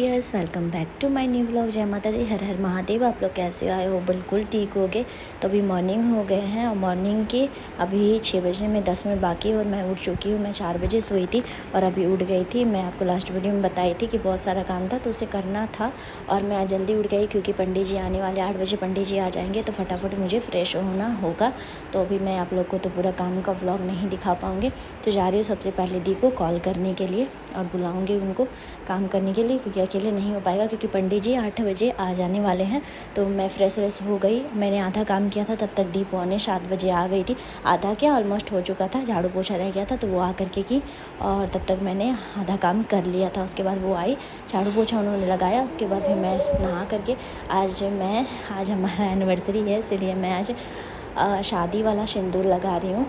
Dears, welcome back to my new vlog. जय माता दी, हर हर महादेव। आप लोग कैसे आए हो? बिल्कुल ठीक हो गए। तो अभी मॉर्निंग हो गए हैं और मॉर्निंग के अभी 6 बजे में 10 मिनट बाकी और मैं उठ चुकी हूँ। मैं 4 बजे सोई थी और अभी उठ गई थी। मैं आपको लास्ट वीडियो में बताई थी कि बहुत सारा काम था तो उसे करना था और मैं आज जल्दी उठ गई क्योंकि पंडित जी आने वाले 8 बजे पंडित जी आ जाएंगे तो फटाफट मुझे फ़्रेश होना होगा। तो अभी मैं आप लोग को तो पूरा काम का व्लॉग नहीं दिखा पाऊँगी। तो जा रही हूँ सबसे पहले दी को कॉल करने के लिए और बुलाऊँगी उनको काम करने के लिए क्योंकि अकेले नहीं हो पाएगा क्योंकि पंडित जी 8 बजे आ जाने वाले हैं। तो मैं फ्रेश हो गई। मैंने आधा काम किया था, तब तक दी पौने 7 बजे आ गई थी। आधा क्या ऑलमोस्ट हो चुका था, झाड़ू पोछा रह गया था तो वो आ करके की और तब तक मैंने आधा काम कर लिया था। उसके बाद वो आई, झाड़ू पोछा उन्होंने लगाया। उसके बाद फिर मैं नहा करके आज हमारा एनिवर्सरी है इसलिए मैं आज शादी वाला सिंदूर लगा रही हूँ।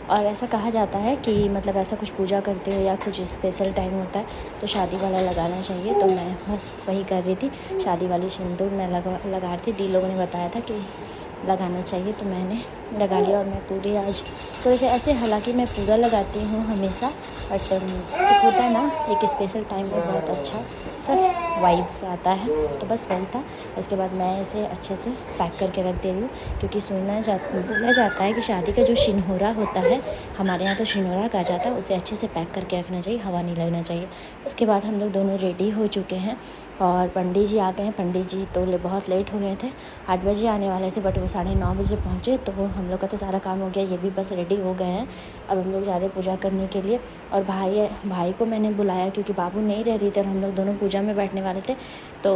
और ऐसा कहा जाता है कि मतलब ऐसा कुछ पूजा करते हो या कुछ स्पेशल टाइम होता है तो शादी वाला लगाना चाहिए। तो मैं बस वही कर रही थी, शादी वाली सिंदूर मैं लगा रही थी। दी लोगों ने बताया था कि लगाना चाहिए तो मैंने लगा लिया। और मैं पूरी आज थोड़े से ऐसे, हालांकि मैं पूरा लगाती हूँ हमेशा, बट एक होता है ना एक स्पेशल टाइम में बहुत अच्छा सिर्फ वाइब्स आता है। तो बस वही था। उसके बाद मैं इसे अच्छे से पैक करके रख दे रही हूँ क्योंकि बोला जाता है कि शादी का जो शिनहोरा होता है, हमारे यहाँ तो शिनहोरा कहा जाता है, उसे अच्छे से पैक करके रखना चाहिए, हवा नहीं लगना चाहिए। उसके बाद हम लोग दोनों रेडी हो चुके हैं और पंडित जी आ गए हैं। पंडित जी तो बहुत लेट हो गए थे, 8 बजे आने वाले थे बट वो 9:30 बजे पहुँचे। तो हम लोग का तो सारा काम हो गया, ये भी बस रेडी हो गए हैं। अब हम लोग जा रहे हैं पूजा करने के लिए। और भाई को मैंने बुलाया क्योंकि बाबू नहीं रह रही थी और हम लोग दोनों पूजा में बैठने वाले थे। तो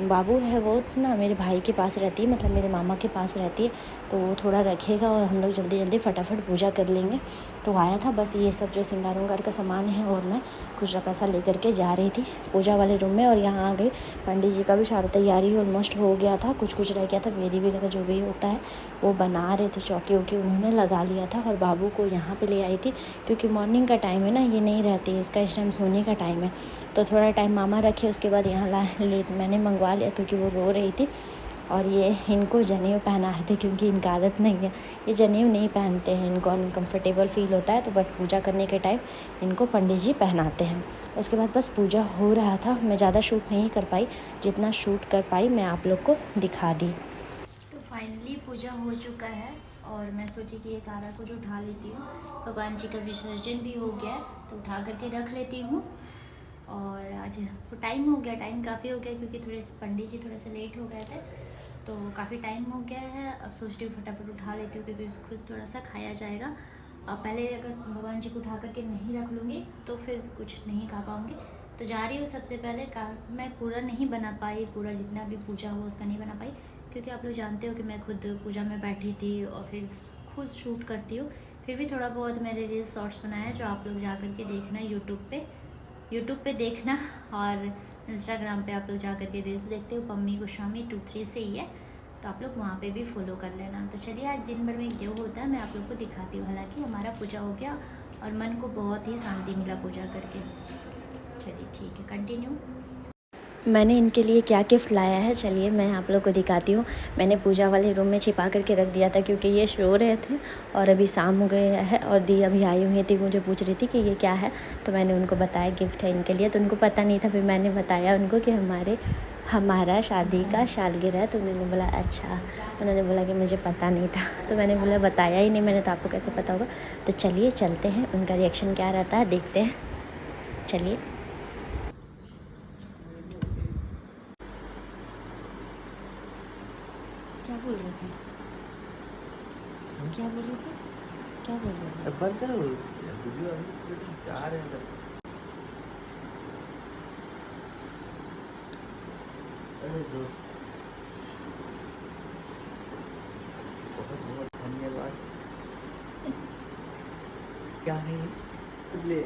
बाबू है वो ना मेरे भाई के पास रहती है, मतलब मेरे मामा के पास रहती है, तो वो थोड़ा रखेगा और हम लोग जल्दी फटाफट पूजा कर लेंगे। तो आया था बस ये सब जो श्रृंगार उंगार का सामान है और मैं खुचरा पैसा लेकर के जा रही थी पूजा वाले रूम में। और यहाँ आ गई। पंडित जी का भी सारा तैयारी ऑलमोस्ट हो गया था, कुछ रह गया था, वेदी वगैरह जो भी होता है वो बना रहे थे। चौकी वौकी उन्होंने लगा लिया था और बाबू को यहाँ पे ले आई थी क्योंकि मॉर्निंग का टाइम है ना, ये नहीं रहती है, इसका इस टाइम सोने का टाइम है। तो थोड़ा टाइम मामा रखे, उसके बाद यहाँ मैंने मंगवा लिया क्योंकि वो रो रही थी। और ये इनको जनेऊ पहना रहे थे क्योंकि इनका आदत नहीं है, ये जनेऊ नहीं पहनते हैं, इनको अनकम्फर्टेबल फील होता है। तो बट पूजा करने के टाइम इनको पंडित जी पहनाते हैं। उसके बाद बस पूजा हो रहा था, मैं ज़्यादा शूट नहीं कर पाई, जितना शूट कर पाई मैं आप लोग को दिखा दी। तो फाइनली पूजा हो चुका है और मैं सोची कि ये सारा कुछ उठा लेती हूँ। भगवान जी का विसर्जन भी हो गया है तो उठा करके रख लेती हूँ। और आज टाइम हो गया, टाइम काफ़ी हो गया क्योंकि पंडित जी थोड़े से लेट हो गए थे तो काफ़ी टाइम हो गया है। अब सोचती हूँ फटाफट उठा लेती हूँ क्योंकि खुद थोड़ा सा खाया जाएगा। अब पहले अगर भगवान जी को उठा करके नहीं रख लूँगी तो फिर कुछ नहीं खा पाऊँगी। तो जा रही हूँ सबसे पहले मैं पूरा नहीं बना पाई, पूरा जितना भी पूजा हुआ उसका नहीं बना पाई क्योंकि आप लोग जानते हो कि मैं खुद पूजा में बैठी थी और फिर खुद शूट करती हूँ। फिर भी थोड़ा बहुत मेरे रील्स शॉर्ट्स बनाया जो आप लोग जा करके देखना यूट्यूब पे देखना। और इंस्टाग्राम पे आप लोग जा करके रील्स देखते हो, पम्मी गोस्वामी 23 से ही है, तो आप लोग वहाँ पे भी फॉलो कर लेना। तो चलिए आज दिन भर में जो होता है मैं आप लोग को दिखाती हूँ। हालांकि हमारा पूजा हो गया और मन को बहुत ही शांति मिला पूजा करके। चलिए ठीक है, कंटिन्यू। मैंने इनके लिए क्या गिफ्ट लाया है चलिए मैं आप लोग को दिखाती हूँ। मैंने पूजा वाले रूम में छिपा करके रख दिया था क्योंकि ये सो रहे थे और अभी शाम हो गए है और दी अभी आई हुई थी, मुझे पूछ रही थी कि ये क्या है। तो मैंने उनको बताया गिफ्ट है इनके लिए, तो उनको पता नहीं था। फिर मैंने बताया उनको कि हमारा शादी का सालगिरह है। तो उन्होंने बोला अच्छा, उन्होंने बोला कि मुझे पता नहीं था। तो मैंने बोला बताया ही नहीं मैंने, तो आपको कैसे पता होगा। तो चलिए चलते हैं, उनका रिएक्शन क्या रहता है देखते हैं। चलिए। क्या बोल रहे थे? क्या बोल रहे थे? क्या बोल रहे थे? बंद करो वीडियो, अभी जा रहे हैं। अरे दोस्त बहुत बहुत धन्यवाद। क्या है ये?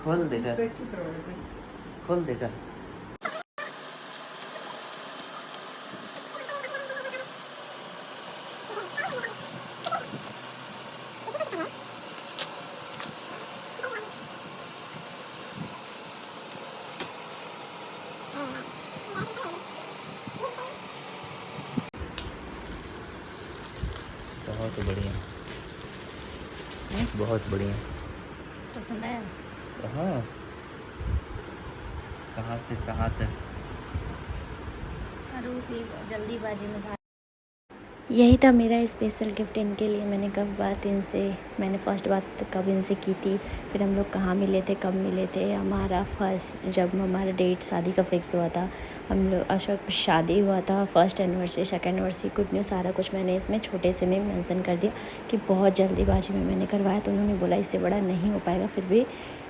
खोल देगा, खोल देगा। बहुत बढ़िया, बहुत बढ़िया। पसंद आया? हाँ कहाँ से कहाँ तक। जल्दीबाजी में यही था मेरा स्पेशल गिफ्ट इनके लिए। मैंने फर्स्ट बात कब इनसे की थी, फिर हम लोग कहाँ मिले थे, कब मिले थे, जब हमारा डेट शादी का फिक्स हुआ था, हम लोग अशोक शादी हुआ था, first anniversary, second anniversary, good news, सारा कुछ मैंने इसमें छोटे से में मेंशन कर दिया कि बहुत जल्दीबाजी में मैंने करवाया। तो उन्होंने बोला इससे बड़ा नहीं हो पाएगा, फिर भी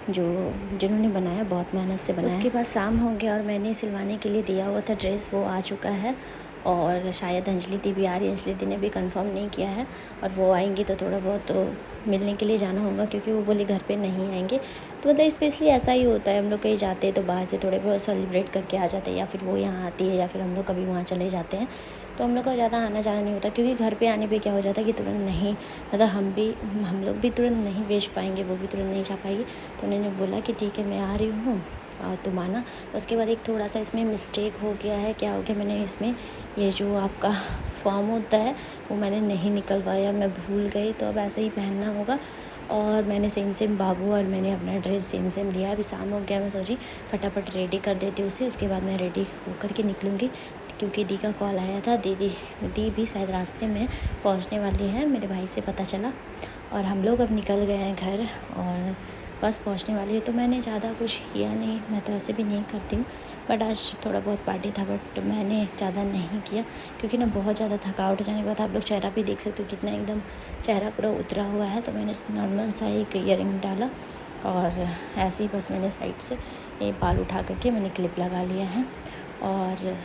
जिन्होंने बनाया बहुत मेहनत से बनाया। उसके बाद शाम हो गया और मैंने सिलवाने के लिए दिया हुआ था ड्रेस, वो आ चुका है और शायद अंजलि दी भी आ रही है। अंजलि दी ने भी कंफर्म नहीं किया है और वो आएंगी तो थोड़ा बहुत तो मिलने के लिए जाना होगा, क्योंकि वो बोली घर पे नहीं आएंगे। तो मतलब स्पेशली ऐसा ही होता है, हम लोग कहीं जाते हैं तो बाहर से थोड़े बहुत सेलिब्रेट करके आ जाते हैं, या फिर वो यहाँ आती है या फिर हम लोग कभी वहाँ चले जाते हैं। तो हम लोग का ज़्यादा आना जाना नहीं होता, क्योंकि घर पे आने पे क्या हो जाता है कि तुरंत नहीं, मतलब हम लोग भी तुरंत नहीं भेज पाएंगे, वो भी तुरंत नहीं जा पाएगी। तो उन्होंने बोला कि ठीक है मैं आ रही हूँ और तुम आना। उसके बाद एक थोड़ा सा इसमें मिस्टेक हो गया है। क्या हो गया, मैंने इसमें ये जो आपका फॉर्म होता है वो मैंने नहीं निकलवाया, मैं भूल गई। तो अब ऐसे ही पहनना होगा। और मैंने सेम बाबू और मैंने अपना ड्रेस सेम लिया। अभी शाम हो गया, मैं सोची फटाफट रेडी कर देती हूँ उसे, उसके बाद मैं रेडी होकर के निकलूँगी, क्योंकि दी का कॉल आया था। दी भी शायद रास्ते में पहुँचने वाली है, मेरे भाई से पता चला। और हम लोग अब निकल गए हैं घर और बस पहुंचने वाली है। तो मैंने ज़्यादा कुछ किया नहीं, मैं तो ऐसे भी नहीं करती हूँ, बट आज थोड़ा बहुत पार्टी था, बट मैंने ज़्यादा नहीं किया, क्योंकि ना बहुत ज़्यादा थकावट हो जाने के बाद आप लोग चेहरा भी देख सकते हो कितना एकदम चेहरा पूरा उतरा हुआ है। तो मैंने नॉर्मल सा एक ईयरिंग डाला और ऐसे ही बस मैंने साइड से ये बाल उठा करके मैंने क्लिप लगा लिया है। और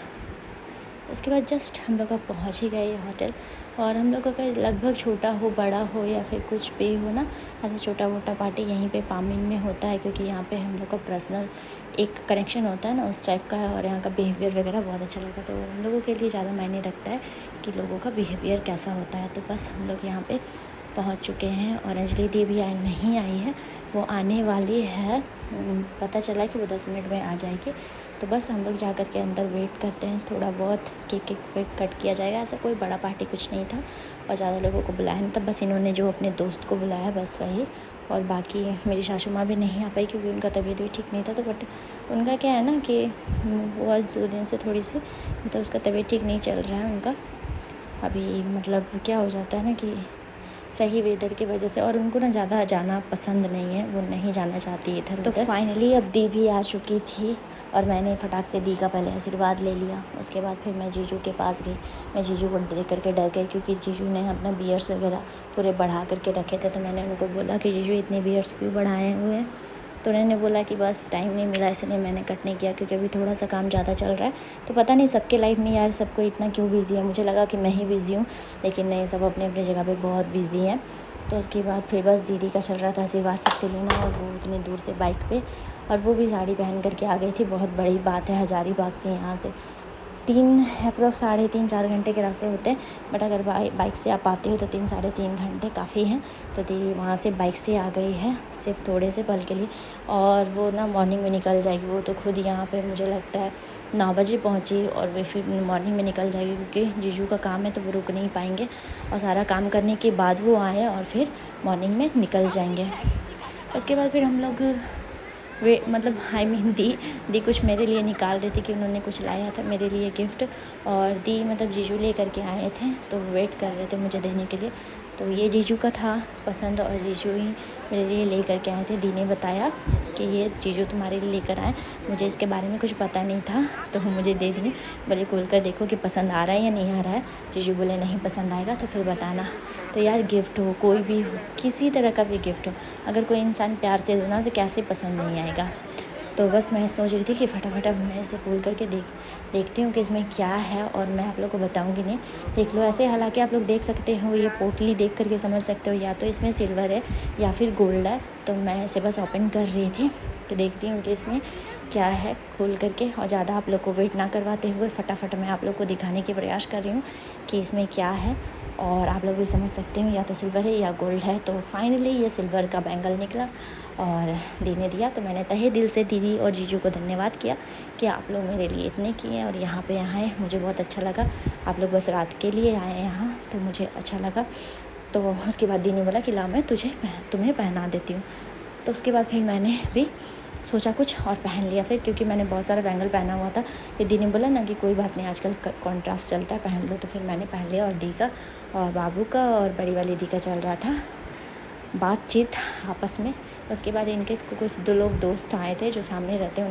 उसके बाद जस्ट हम लोग अब पहुँच ही गए ये होटल। और हम लोग का लगभग छोटा हो बड़ा हो या फिर कुछ भी हो ना, ऐसा छोटा मोटा पार्टी यहीं पे पामिन में होता है, क्योंकि यहाँ पे हम लोग का पर्सनल एक कनेक्शन होता है ना उस टाइप का है। और यहाँ का बिहेवियर वगैरह बहुत अच्छा लगा, तो हम लोगों के लिए ज़्यादा मायने रखता है कि लोगों का बिहेवियर कैसा होता है। तो बस हम लोग यहाँ पे पहुँच चुके हैं और अंजलि दी भी नहीं आई है, वो आने वाली है। पता चला कि वो 10 मिनट में आ जाएगी। तो बस हम लोग जा कर के अंदर वेट करते हैं, थोड़ा बहुत केक कट किया जाएगा। ऐसा कोई बड़ा पार्टी कुछ नहीं था और ज़्यादा लोगों को बुलाया नहीं था, बस इन्होंने जो अपने दोस्त को बुलाया बस वही। और बाकी मेरी सासू माँ भी नहीं आ पाई, क्योंकि उनका तबीयत भी ठीक नहीं था। तो बट उनका क्या है ना कि वो आज 2 दिन से थोड़ी सी मतलब उसका तबीयत ठीक नहीं चल रहा है उनका अभी। मतलब क्या हो जाता है ना कि सही वेदर की वजह से, और उनको ना ज़्यादा जाना पसंद नहीं है, वो नहीं जाना चाहती इधर। तो फाइनली अब दी भी आ चुकी थी और मैंने फटाक से दी का पहले आशीर्वाद ले लिया। उसके बाद फिर मैं जीजू के पास गई। मैं जीजू को देख करके डर गई, क्योंकि जीजू ने अपना बियर्स वगैरह पूरे बढ़ा करके रखे थे। तो मैंने उनको बोला कि जीजू इतने बियर्स क्यों बढ़ाए हुए हैं। तो उन्होंने बोला कि बस टाइम नहीं मिला इसलिए मैंने कट नहीं किया, क्योंकि अभी थोड़ा सा काम ज़्यादा चल रहा है। तो पता नहीं सबके लाइफ में यार सबको इतना क्यों बिज़ी है, मुझे लगा कि मैं ही बिज़ी हूँ, लेकिन नहीं, सब अपने अपने जगह पे बहुत बिज़ी हैं। तो उसके बाद फिर बस दीदी का चल रहा था आशीर्वाद सबसे लेना, और वो इतनी दूर से बाइक पे, और वो भी साड़ी पहन करके आ गई थी। बहुत बड़ी बात है, हजारीबाग से यहाँ से 3.5-4 घंटे के रास्ते होते हैं, बट अगर बाइक से आप आते हो तो 3-3.5 घंटे काफ़ी हैं। तो दीदी वहाँ से बाइक से आ गई है सिर्फ थोड़े से पल के लिए, और वो ना मॉर्निंग में निकल जाएगी। वो तो खुद यहाँ पे मुझे लगता है 9 बजे पहुँची और वे फिर मॉर्निंग में निकल जाएगी, क्योंकि जीजू का काम है तो वो रुक नहीं पाएंगे, और सारा काम करने के बाद वो आए और फिर मॉर्निंग में निकल जाएंगे। उसके बाद फिर हम लोग मतलब दी कुछ मेरे लिए निकाल रही थी कि उन्होंने कुछ लाया था मेरे लिए गिफ्ट, और दी मतलब जीजू ले करके आए थे तो वेट कर रहे थे मुझे देने के लिए। तो ये जीजू का था पसंद और जीजू ही मेरे लिए ले करके आए थे। दी ने बताया कि ये जीजू तुम्हारे लिए लेकर आए, मुझे इसके बारे में कुछ पता नहीं था, तो मुझे दे दिए। बोले खोल कर देखो कि पसंद आ रहा है या नहीं आ रहा है। जीजू बोले नहीं पसंद आएगा तो फिर बताना। तो यार गिफ्ट हो, कोई भी हो, किसी तरह का भी गिफ्ट हो, अगर कोई इंसान प्यार से दो ना तो कैसे पसंद नहीं आएगा। तो बस मैं सोच रही थी कि फटाफट मैं इसे खोल करके देखती हूँ कि इसमें क्या है, और मैं आप लोग को बताऊँगी नहीं। देख लो ऐसे, हालांकि आप लोग देख सकते हो, ये पोटली देख करके समझ सकते हो या तो इसमें सिल्वर है या फिर गोल्ड है। तो मैं इसे बस ओपन कर रही थी कि देखती हूँ कि इसमें क्या है खोल करके, और ज़्यादा आप लोग को वेट ना करवाते हुए फटाफट मैं आप लोग को दिखाने की प्रयास कर रही हूँ कि इसमें क्या है, और आप लोग भी समझ सकते हो या तो सिल्वर है या गोल्ड है। तो फाइनली ये सिल्वर का बैंगल निकला और दी ने दिया। तो मैंने तहे दिल से दीदी और जीजू को धन्यवाद किया कि आप लोग मेरे लिए इतने किए और यहाँ पे आए, मुझे बहुत अच्छा लगा। आप लोग बस रात के लिए आए यहाँ तो मुझे अच्छा लगा। तो उसके बाद दी ने बोला कि ला मैं तुम्हें पहना देती हूँ। तो उसके बाद फिर मैंने भी सोचा कुछ और पहन लिया फिर, क्योंकि मैंने बहुत सारा बैंगल पहना हुआ था। फिर दी ने बोला ना कि कोई बात नहीं, आजकल कॉन्ट्रास्ट चलता है, पहन लो। तो फिर मैंने पहन लिया। और दी का और बाबू का और बड़ी वाली दी का चल रहा था बातचीत आपस में। उसके बाद इनके कुछ 2 लोग दोस्त आए थे जो सामने रहते,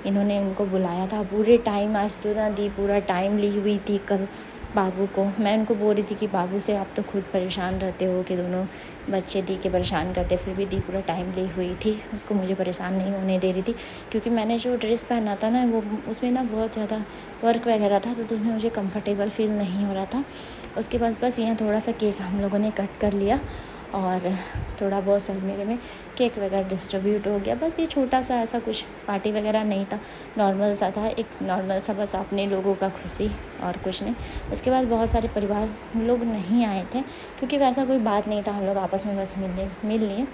इन्होंने उनको बुलाया था पूरे टाइम। आज तो ना दी पूरा टाइम ली हुई थी कल बाबू को। मैं उनको बोल रही थी कि बाबू से आप तो खुद परेशान रहते हो कि दोनों बच्चे दी के परेशान करते, फिर भी दी पूरा टाइम ली हुई थी, उसको मुझे परेशान नहीं होने दे रही थी। क्योंकि मैंने जो ड्रेस पहना था ना वो उसमें ना बहुत ज़्यादा वर्क वगैरह था, तो उसमें मुझे कंफर्टेबल फील नहीं हो रहा था। उसके बाद बस यहाँ थोड़ा सा केक हम लोगों ने कट कर लिया और थोड़ा बहुत सब मेरे में केक वगैरह डिस्ट्रीब्यूट हो गया। बस ये छोटा सा, ऐसा कुछ पार्टी वगैरह नहीं था, नॉर्मल सा था, एक नॉर्मल सा, बस अपने लोगों का खुशी और कुछ नहीं। उसके बाद बहुत सारे परिवार लोग नहीं आए थे, क्योंकि वैसा कोई बात नहीं था, हम लोग आपस में बस मिल लिए।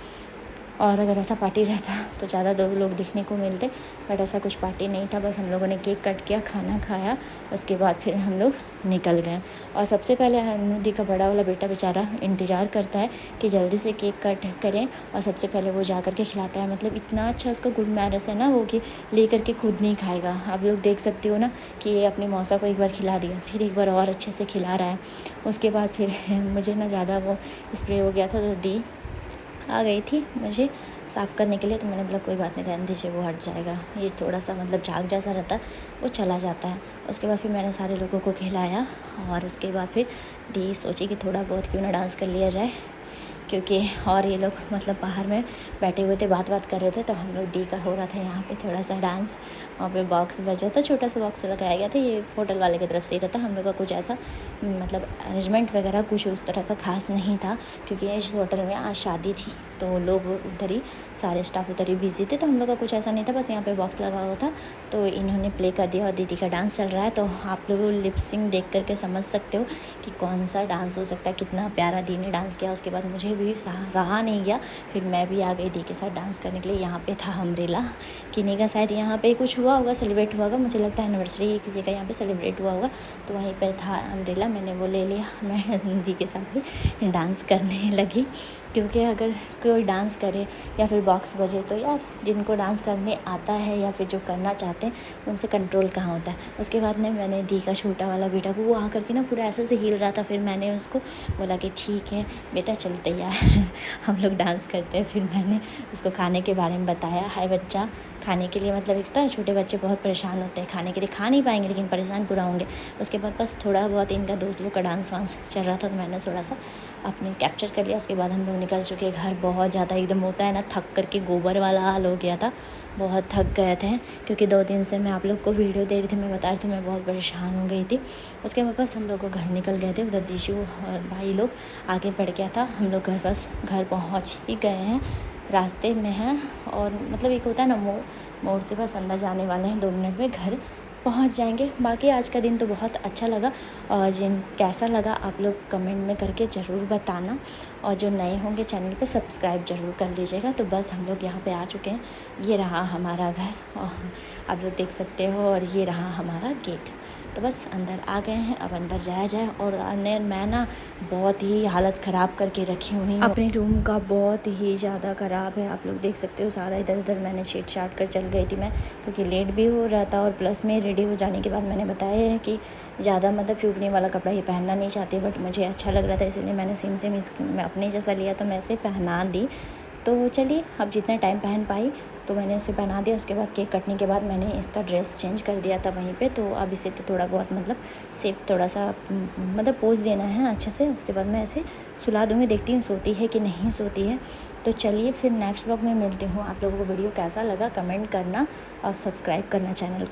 और अगर ऐसा पार्टी रहता तो ज़्यादा 2 लोग दिखने को मिलते, बट ऐसा कुछ पार्टी नहीं था। बस हम लोगों ने केक कट किया, खाना खाया, उसके बाद फिर हम लोग निकल गए। और सबसे पहले दी का बड़ा वाला बेटा बेचारा इंतज़ार करता है कि जल्दी से केक कट करें, और सबसे पहले वो जा कर के खिलाता है। मतलब इतना अच्छा उसका गुड मैनर्स है ना वो, कि ले कर के खुद नहीं खाएगा। आप लोग देख सकते हो ना कि ये अपनी मौसा को एक बार खिला दिया, फिर एक बार और अच्छे से खिला रहा है। उसके बाद फिर मुझे ना ज़्यादा वो स्प्रे हो गया था, तो दी आ गई थी मुझे साफ़ करने के लिए। तो मैंने बोला कोई बात नहीं, रहने दीजिए, वो हट जाएगा। ये थोड़ा सा मतलब झाग जैसा रहता है, वो चला जाता है। उसके बाद फिर मैंने सारे लोगों को खिलाया, और उसके बाद फिर दी सोची कि थोड़ा बहुत क्यों ना डांस कर लिया जाए, क्योंकि और ये लोग मतलब बाहर में बैठे हुए थे, बात कर रहे थे। तो हम लोग दी का हो रहा था यहाँ पे थोड़ा सा डांस। वहाँ पे बॉक्स बजा था, छोटा सा बॉक्स लगाया गया था, ये होटल वाले की तरफ से ही रहता। हम लोग का कुछ ऐसा मतलब अरेंजमेंट वगैरह कुछ उस तरह का खास नहीं था, क्योंकि इस होटल में आज शादी थी, तो लोग उधर ही, सारे स्टाफ उधर ही बिजी थे। तो हम लोग का कुछ ऐसा नहीं था, बस यहाँ पे बॉक्स लगा हुआ था, तो इन्होंने प्ले कर दिया और दीदी का डांस चल रहा है। तो आप लोग लिप सिंक देख करके समझ सकते हो कि कौन सा डांस हो सकता है, कितना प्यारा दी ने डांस किया। उसके बाद मुझे भी रहा नहीं गया, फिर मैं भी आ गई दी के साथ डांस करने के लिए। यहाँ पे था अम्ब्रेला, किन्हीं का शायद यहाँ पे कुछ हुआ होगा, सेलिब्रेट हुआ होगा, मुझे लगता है एनिवर्सरी किसी का यहाँ पे सेलिब्रेट हुआ होगा, तो वहीं पर था अम्ब्रेला, मैंने वो ले लिया। मैं दी के साथ भी डांस करने लगी, क्योंकि अगर कोई डांस करे या फिर बॉक्स बजे, तो यार जिनको डांस करने आता है या फिर जो करना चाहते हैं उनसे कंट्रोल कहाँ होता है। उसके बाद में मैंने दी का छोटा वाला बेटा को, वो आ करके ना पूरा ऐसे से हिल रहा था, फिर मैंने उसको बोला कि ठीक है बेटा चलते यार हम लोग डांस करते हैं। फिर मैंने उसको खाने के बारे में बताया, हाय बच्चा, खाने के लिए मतलब एक तो छोटे बच्चे बहुत परेशान होते हैं, खाने के लिए खा नहीं पाएंगे लेकिन परेशान पूरा होंगे। उसके बाद बस थोड़ा बहुत इनका दोस्त लोग का डांस वांस चल रहा था, तो मैंने थोड़ा सा अपने कैप्चर कर लिया। उसके बाद हम लोग निकल चुके घर। बहुत ज़्यादा एकदम होता है ना, थक करके गोबर वाला हाल हो गया था, बहुत थक गए थे, क्योंकि 2 दिन से मैं आप लोग को वीडियो दे रही थी, मैं बता रही थी मैं बहुत परेशान हो गई थी। उसके बाद बस हम लोग को घर निकल गए थे, उधर दीशु और भाई लोग आगे बढ़ गया था, हम लोग घर पहुँच ही गए हैं, रास्ते में हैं। और मतलब एक होता है ना मोड़ से बस अंदर जाने वाले हैं, 2 मिनट में घर पहुंच जाएंगे। बाकी आज का दिन तो बहुत अच्छा लगा, और कैसा लगा आप लोग कमेंट में करके ज़रूर बताना, और जो नए होंगे चैनल पे सब्सक्राइब ज़रूर कर लीजिएगा। तो बस हम लोग यहाँ पे आ चुके हैं, ये रहा हमारा घर, और आप लोग देख सकते हो, और ये रहा हमारा गेट। तो बस अंदर आ गए हैं, अब अंदर जाया जाए। और मैं ना बहुत ही हालत ख़राब करके रखी हुई हूँ, अपने रूम का बहुत ही ज़्यादा ख़राब है, आप लोग देख सकते हो। सारा इधर उधर मैंने शीट शाट कर चल गई थी मैं, क्योंकि लेट भी हो रहा था, और प्लस में रेडी हो जाने के बाद मैंने बताया है कि ज़्यादा मतलब चुभने वाला कपड़ा ये पहनना नहीं चाहती, बट मुझे अच्छा लग रहा था, इसलिए मैंने सेम मैं अपने जैसा लिया, तो मैं इसे पहना दी। तो चलिए, अब जितना टाइम पहन पाई तो मैंने इसे पहना दिया। उसके बाद केक कटने के बाद मैंने इसका ड्रेस चेंज कर दिया था वहीं पे, तो अब इसे तो थोड़ा बहुत मतलब सेफ थोड़ा सा मतलब पोज देना है अच्छे से। उसके बाद मैं इसे सुला दूँगी, देखती हूँ सोती है कि नहीं सोती है। तो चलिए फिर नेक्स्ट व्लॉग में मिलती हूँ। आप लोगों को वीडियो कैसा लगा कमेंट करना, और सब्सक्राइब करना चैनल को।